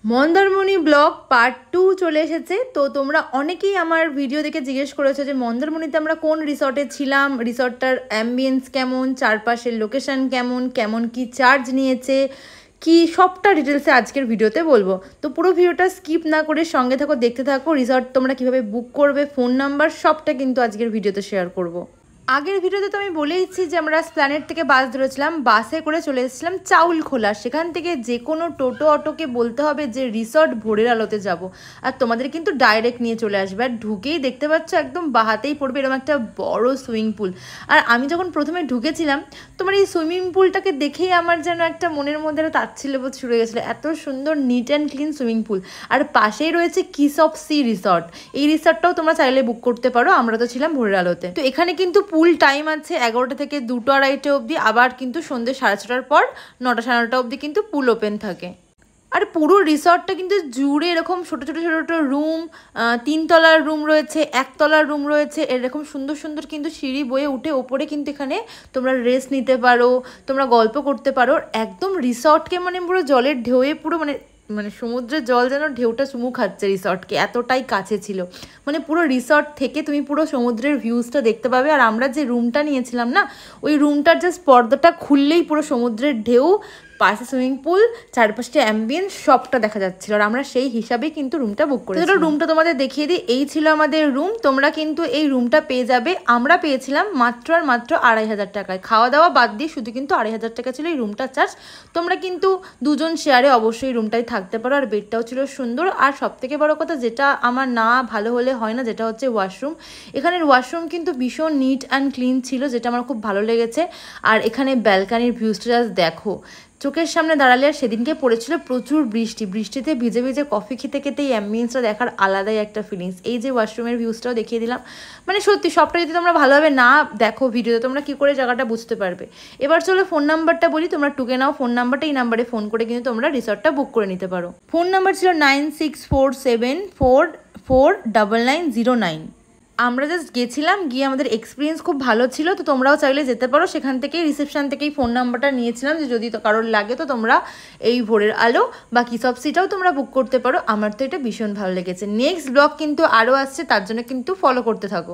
Mandarmani blog part 2 চলে এসেছে। তো তোমরা অনেকেই আমার ভিডিও দেখে জিজ্ঞেস করেছো যে মন্দারমণিতে আমরা কোন রিসর্টে ছিলাম, রিসর্টটার অ্যাম্বিয়েন্স কেমন, চারপাশের লোকেশন কেমন কেমন কি চার্জ নিয়েছে, কি সবটা ডিটেলসে আজকের ভিডিওতে বলবো। তো পুরো ভিডিওটা স্কিপ না করে সঙ্গে থাকো, দেখতে থাকো। রিসর্ট তোমরা কিভাবে বুক করবে, ফোন নাম্বার সবটা কিন্তু আজকের ভিডিওতে শেয়ার করবো। আগের ভিডিওতে তো আমি বলেইছি যে আমরা এসপ্ল্যানেড থেকে বাস ধরেছিলাম, বাসে করে চলে এসেছিলাম চাউলখোলা। সেখান থেকে যে কোনো টোটো অটোকে বলতে হবে যে রিসর্ট ভোরের আলোতে যাব, আর তোমাদের কিন্তু ডাইরেক্ট নিয়ে চলে আসবে। আর ঢুকেই দেখতে পাচ্ছ একদম বাহাতেই পড়বে এরকম একটা বড় সুইমিং পুল। আর আমি যখন প্রথমে ঢুকেছিলাম, তোমার এই সুইমিং পুলটাকে দেখেই আমার যেন একটা মনের মধ্যে একটা তাচ্ছিল্যবোধ শুরু হয়ে গেছিলো। এত সুন্দর neat and clean swimming pool. আর পাশেই রয়েছে কিস অফ সি রিসর্ট। এই রিসর্টটাও তোমরা চাইলে বুক করতে পারো। আমরা তো ছিলাম ভোরের আলোতে। তো এখানে কিন্তু ফুল টাইম আছে 11টা থেকে 2টো 2:30 অবধি। আবার কিন্তু সন্ধ্যে 6:30টার পর 9টা 9:30 অবধি কিন্তু পুল ওপেন থাকে। আর পুরো রিসর্টটা কিন্তু জুড়ে এরকম ছোটো ছোটো ছোটো ছোটো রুম, 3তলার রুম রয়েছে, 1তলার রুম রয়েছে। এরকম সুন্দর সুন্দর কিন্তু সিঁড়ি বয়ে উঠে ওপরে কিন্তু এখানে তোমরা রেস্ট নিতে পারো, তোমরা গল্প করতে পারো। একদম রিসর্টকে মানে পুরো জলের ঢেউয়ে পুরো মানে মানে সমুদ্রের জল যেন ঢেউটা চুমু খাচ্ছে রিসর্টকে, এতটাই কাছে ছিল। মানে পুরো রিসর্ট থেকে তুমি পুরো সমুদ্রের ভিউজটা দেখতে পাবে। আর আমরা যে রুমটা নিয়েছিলাম না, ওই রুমটার জাস্ট পর্দাটা খুললেই পুরো সমুদ্রের ঢেউ, পাশে সুইমিং পুল, চারপাশে অ্যাম্বিয়েন্স সবটা দেখা যাচ্ছিল। আর আমরা সেই হিসাবেই কিন্তু রুমটা বুক করেছিলাম। রুমটা তোমাদের দেখিয়ে দিই, এই ছিল আমাদের রুম। তোমরা কিন্তু এই রুমটা পেয়ে যাবে, আমরা পেয়েছিলাম মাত্র আর মাত্র 2,500 টাকায়। খাওয়া দাওয়া বাদ দিয়ে শুধু কিন্তু 2,500 টাকা ছিল এই রুমটার চার্জ। তোমরা কিন্তু দুজন শেয়ারে অবশ্যই রুমটাই থাকতে পারো। আর বেডটাও ছিল সুন্দর। আর সব থেকে বড় কথা, যেটা আমার না ভালো হলে হয় না, যেটা হচ্ছে ওয়াশরুম। এখানের ওয়াশরুম কিন্তু ভীষণ নিট অ্যান্ড ক্লিন ছিল, যেটা আমার খুব ভালো লেগেছে। আর এখানে ব্যালকানির ভিউজটা জাস্ট দেখো, চোখের সামনে দাঁড়ালে। আর সেদিনকে পড়েছিল প্রচুর বৃষ্টি, বৃষ্টিতে ভিজে ভিজে কফি খেতে খেতে এই অ্যাম্বিয়েন্সটা দেখার আলাদাই একটা ফিলিংস। এই যে ওয়াশরুমের ভিউজটাও দেখিয়ে দিলাম। মানে সত্যি সবটা যদি তোমরা ভালোভাবে না দেখো ভিডিওতে, তোমরা কী করে জায়গাটা বুঝতে পারবে। এবার চলো ফোন নাম্বারটা বলি, তোমরা টুকে নাও ফোন নাম্বারটা। এই নাম্বারে ফোন করে কিন্তু তোমরা রিসর্টটা বুক করে নিতে পারো। ফোন নাম্বার ছিল 9647449909। আমরা জাস্ট গেছিলাম, গিয়ে আমাদের এক্সপিরিয়েন্স খুব ভালো ছিল। তো তোমরাও চাইলে যেতে পারো। সেখান থেকেই রিসেপশন থেকেই ফোন নাম্বারটা নিয়েছিলাম যে যদি কারোর লাগে তো তোমরা এই ভোরের আলো বা কিস অফ সিটাও তোমরা বুক করতে পারো। আমার তো এটা ভীষণ ভালো লেগেছে। নেক্সট ব্লগ কিন্তু আরও আসছে, তার জন্য কিন্তু ফলো করতে থাকো।